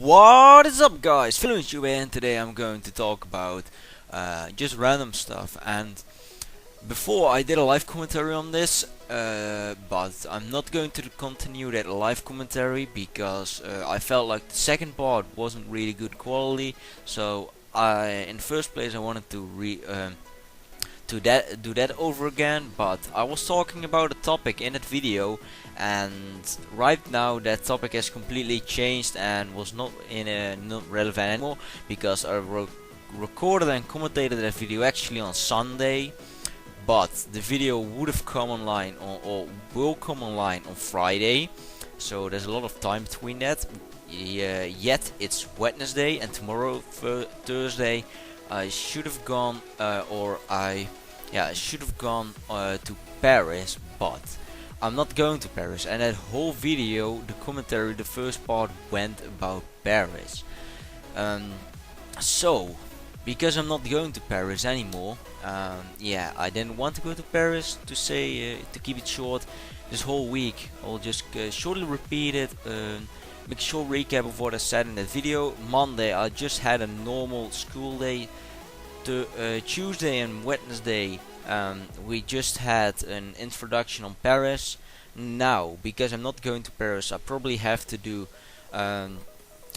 What is up, guys? BloonsTuber, and today I'm going to talk about just random stuff. And before I did a live commentary on this, but I'm not going to continue that live commentary because I felt like the second part wasn't really good quality. So in the first place, I wanted to do that over again, but I was talking about a topic in that video, and right now that topic has completely changed and was not relevant anymore because I recorded and commentated that video actually on Sunday, but the video would have come online or will come online on Friday, so there's a lot of time between that. Yet it's Wednesday, and tomorrow Thursday I should have gone I should have gone to Paris, but I'm not going to Paris. And that whole video, the commentary, the first part went about Paris. So because I'm not going to Paris anymore, I didn't want to go to Paris. To keep it short, this whole week I'll just shortly repeat it. Make a short recap of what I said in that video. Monday I just had a normal school day. Tuesday and Wednesday we just had an introduction on Paris. Now, because I'm not going to Paris, I probably have to do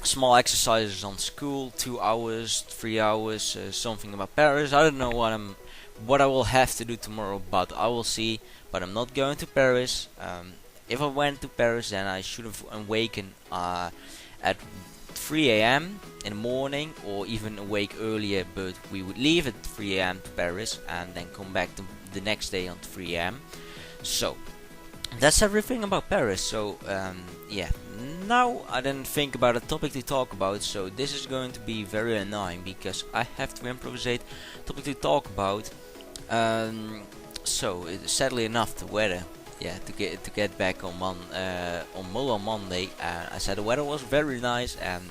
small exercises on school, 2 hours, 3 hours, something about Paris. I don't know what I will have to do tomorrow, but I will see. But I'm not going to Paris. If I went to Paris, then I should have awakened at 3 AM in the morning, or even awake earlier, but we would leave at 3 AM to Paris and then come back the next day on 3 AM. So that's everything about Paris. So now I didn't think about a topic to talk about, so this is going to be very annoying because I have to improvise a topic to talk about. Sadly enough, the weather. To get back on Monday, I said the weather was very nice, and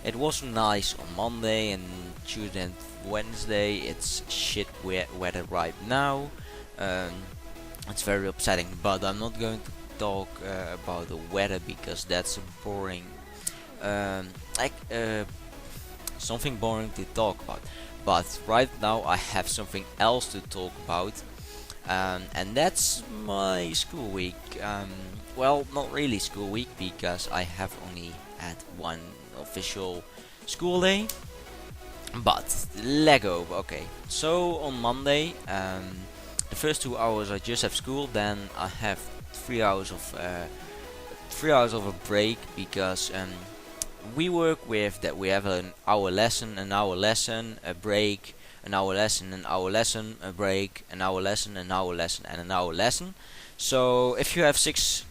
it was nice on Monday, and Tuesday and Wednesday it's shit weather right now. It's very upsetting, but I'm not going to talk about the weather because that's boring, something boring to talk about. But right now I have something else to talk about. And that's my school week. Well, not really school week because I have only had one official school day. But Lego. Okay, so on Monday, the first 2 hours I just have school. Then I have 3 hours of a break because we work with that. We have an hour lesson, a break. An hour lesson, a break, an hour lesson, and an hour lesson. So if you have six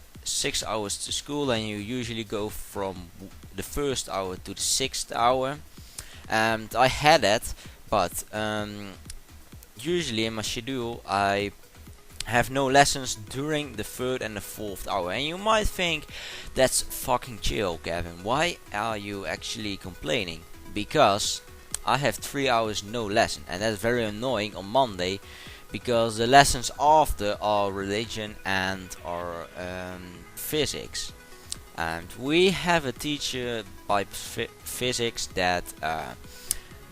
hours to school, then you usually go from the first hour to the 6th hour. And I had that, but usually in my schedule I have no lessons during the 3rd and the 4th hour. And you might think that's fucking chill, Kevin. Why are you actually complaining? Because I have 3 hours no lesson, and that's very annoying on Monday because the lessons after are religion and are physics, and we have a teacher by physics that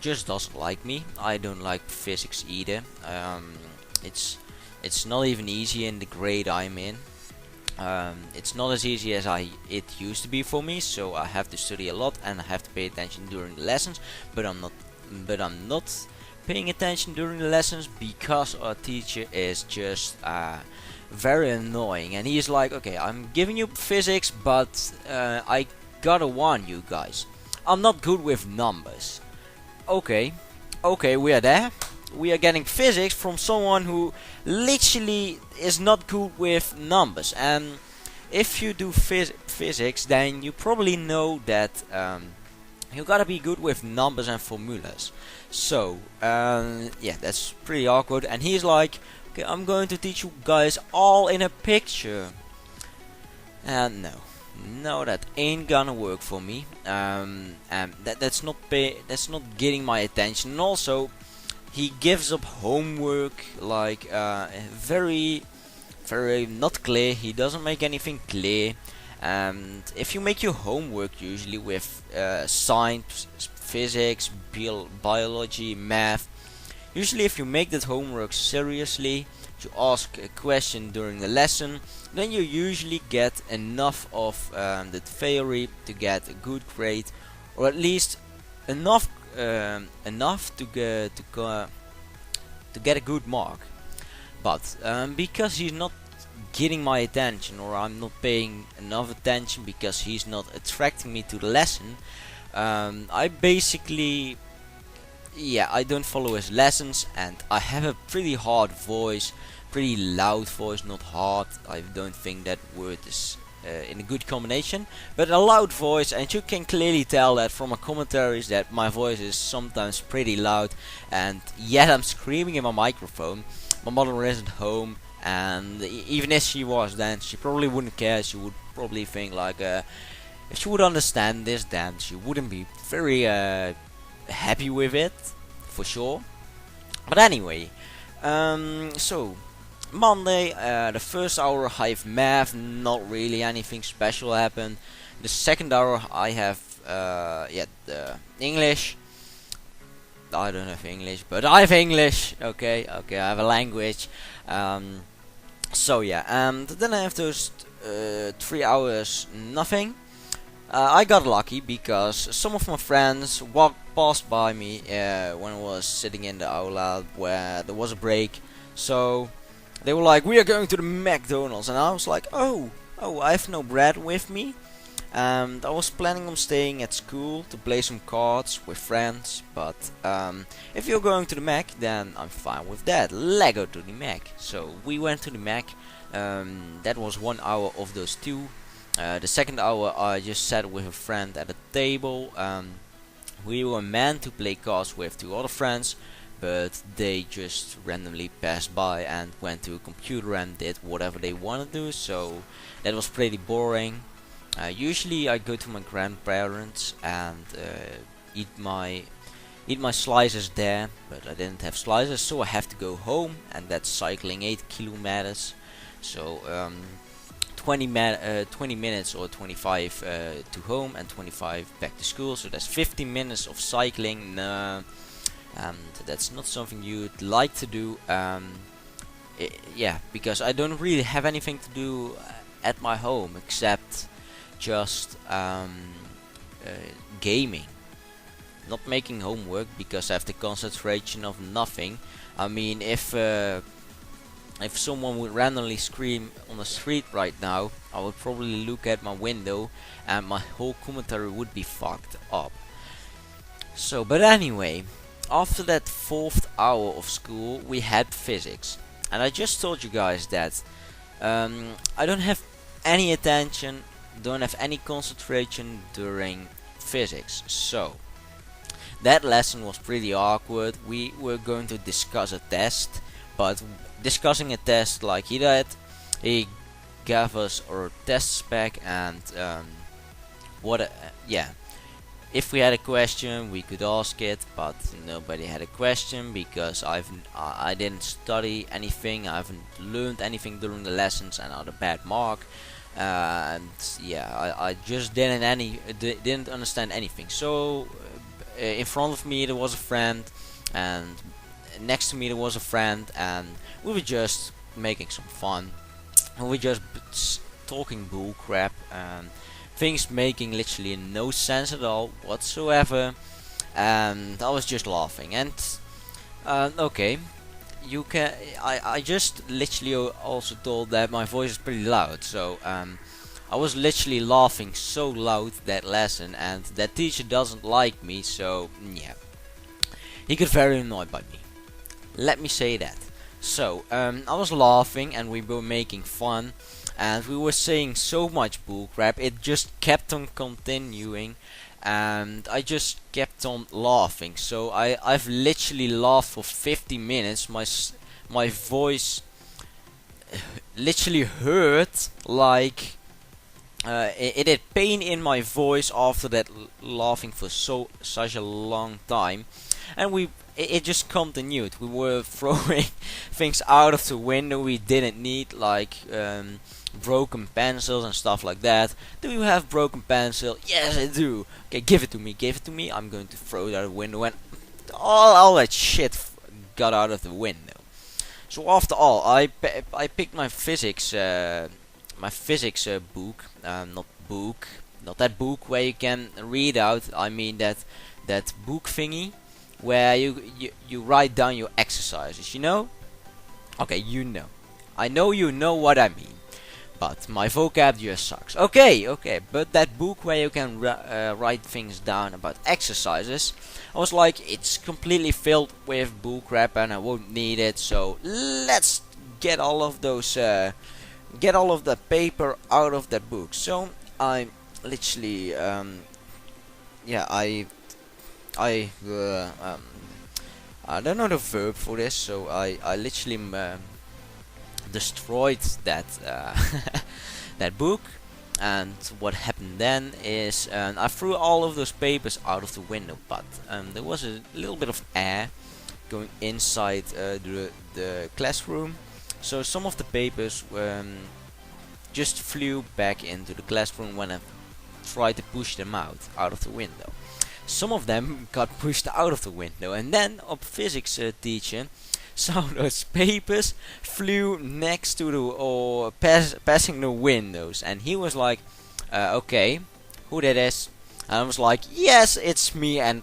just doesn't like me. I don't like physics either. It's not even easy in the grade I'm in. It's not as easy as it used to be for me, so I have to study a lot and I have to pay attention during the lessons. But I'm not paying attention during the lessons because our teacher is just very annoying, and he's like, okay, I'm giving you physics, but I gotta warn you guys, I'm not good with numbers. Okay, we are there. We are getting physics from someone who literally is not good with numbers. And if you do physics, then you probably know that you gotta be good with numbers and formulas. So that's pretty awkward. And he's like, okay, I'm going to teach you guys all in a picture. And no, that ain't gonna work for me. That's not getting my attention. And also, he gives up homework like very not clear. He doesn't make anything clear, And if you make your homework usually with science, physics, biology, math, usually if you make that homework seriously, to ask a question during the lesson, then you usually get enough of the theory to get a good grade, or at least enough to get a good mark. But because he's not getting my attention, or I'm not paying enough attention because he's not attracting me to the lesson, I basically, I don't follow his lessons, and I have a pretty hard voice, pretty loud voice, not hard. I don't think that word is in a good combination, but a loud voice, and you can clearly tell that from my commentaries that my voice is sometimes pretty loud, and yet I'm screaming in my microphone. My mother isn't home, and even if she was, then she probably wouldn't care. She would probably think like, if she would understand this, then she wouldn't be very happy with it, for sure. But anyway, so Monday, the first hour I have math, not really anything special happened. The second hour I have the English. I don't have English, but I have English. Okay, I have a language. So yeah, and then I have those 3 hours nothing. I got lucky because some of my friends walked past by me when I was sitting in the aula where there was a break. So they were like, "We are going to the McDonald's," and I was like, "Oh, I have no bread with me." And I was planning on staying at school to play some cards with friends, but if you're going to the Mac, then I'm fine with that. Let's go to the Mac. So we went to the Mac. That was 1 hour of those 2. The second hour I just sat with a friend at a table. We were meant to play cards with 2 other friends, but they just randomly passed by and went to a computer and did whatever they wanted to do, so that was pretty boring. Usually I go to my grandparents and eat my slices there, but I didn't have slices, so I have to go home, and that's cycling 8 kilometers. So 20 minutes or 25 to home and 25 back to school, so that's 15 minutes of cycling. And that's not something you'd like to do. Because I don't really have anything to do at my home except just gaming, not making homework, because I have the concentration of nothing. I mean, if someone would randomly scream on the street right now, I would probably look at my window and my whole commentary would be fucked up. So, but anyway, after that 4th hour of school we had physics, and I just told you guys that I don't have any attention, don't have any concentration during physics. So that lesson was pretty awkward. We were going to discuss a test, but discussing a test like he did, he gave us our test spec, and if we had a question we could ask it, but nobody had a question because I didn't study anything, I haven't learned anything during the lessons, and I had a bad mark. And yeah, I just didn't understand anything. So in front of me there was a friend, and next to me there was a friend, and we were just making some fun. We were just talking bull crap, and things making literally no sense at all whatsoever, and I was just laughing. And okay, you can. I just literally also told that my voice is pretty loud, so I was literally laughing so loud that lesson, and that teacher doesn't like me, so yeah, he got very annoyed by me. Let me say that. So I was laughing and we were making fun, and we were saying so much bullcrap. It just kept on continuing, and I just kept on laughing. So I've literally laughed for 50 minutes. My voice literally hurt, like it had pain in my voice after that laughing for such a long time, and it just continued. We were throwing things out of the window we didn't need, like broken pencils and stuff like that. Do you have broken pencil? Yes, I do. Okay, give it to me. Give it to me. I'm going to throw it out the window, and all that shit got out of the window. So after all, I picked my physics book, not that book where you can read out. I mean that book thingy where you write down your exercises. You know? Okay, you know. I know you know what I mean. But my vocab just sucks. Okay, but that book where you can write things down about exercises, I was like, it's completely filled with bullcrap and I won't need it. So let's get all of those, get all of the paper out of that book. So I literally, I don't know the verb for this. So I literally destroyed that that book, and what happened then is I threw all of those papers out of the window, but there was a little bit of air going inside the classroom, so some of the papers just flew back into the classroom when I tried to push them out of the window. Some of them got pushed out of the window, and then our physics teacher saw those papers flew next to the or passing the windows, and he was like, okay, who that is? And I was like, yes, it's me. And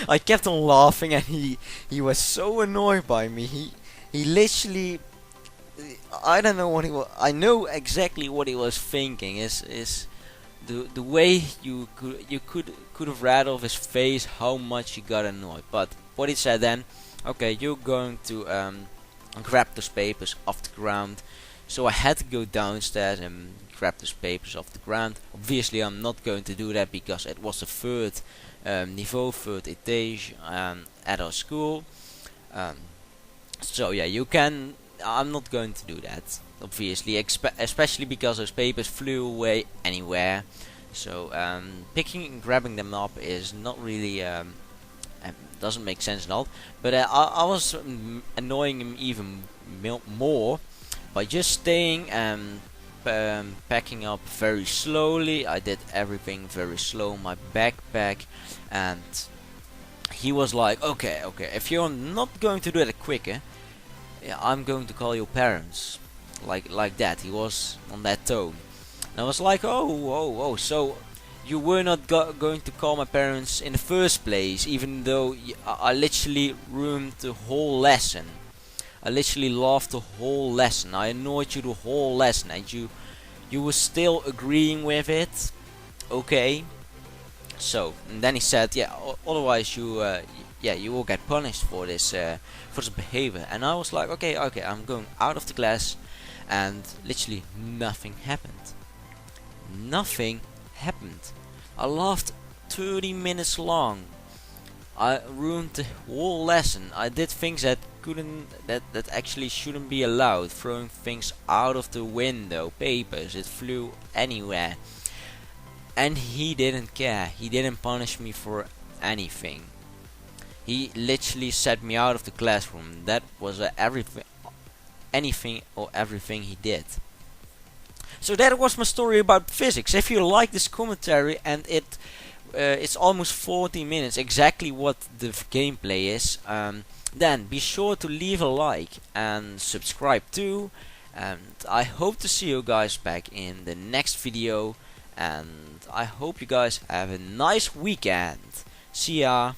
I kept on laughing, and he was so annoyed by me. He literally, I don't know what he was. I know exactly what he was thinking. Is the way you could have read off his face how much he got annoyed. But what he said then, okay, you're going to grab those papers off the ground. So I had to go downstairs and grab those papers off the ground. Obviously I'm not going to do that because it was the third etage at our school. So yeah, you can, I'm not going to do that, obviously, especially because those papers flew away anywhere. So picking and grabbing them up is not really doesn't make sense at all. But I was annoying him even more by just staying and packing up very slowly. I did everything very slow, my backpack, and he was like, okay, if you're not going to do it quicker, yeah, I'm going to call your parents. Like that. He was on that tone. And I was like, oh, so you were not going to call my parents in the first place, even though I literally ruined the whole lesson. I literally laughed the whole lesson. I annoyed you the whole lesson, and you were still agreeing with it. Okay. So, and then he said, yeah, otherwise you will get punished for this behavior. And I was like, okay, I'm going out of the class, and literally nothing happened. Nothing happened. I laughed 30 minutes long. I ruined the whole lesson. I did things that actually shouldn't be allowed. Throwing things out of the window, papers, it flew anywhere. And he didn't care. He didn't punish me for anything. He literally set me out of the classroom. That was anything or everything he did. So that was my story about physics. If you like this commentary, and it's almost 40 minutes, exactly what the gameplay is, then be sure to leave a like and subscribe too. And I hope to see you guys back in the next video. And I hope you guys have a nice weekend. See ya.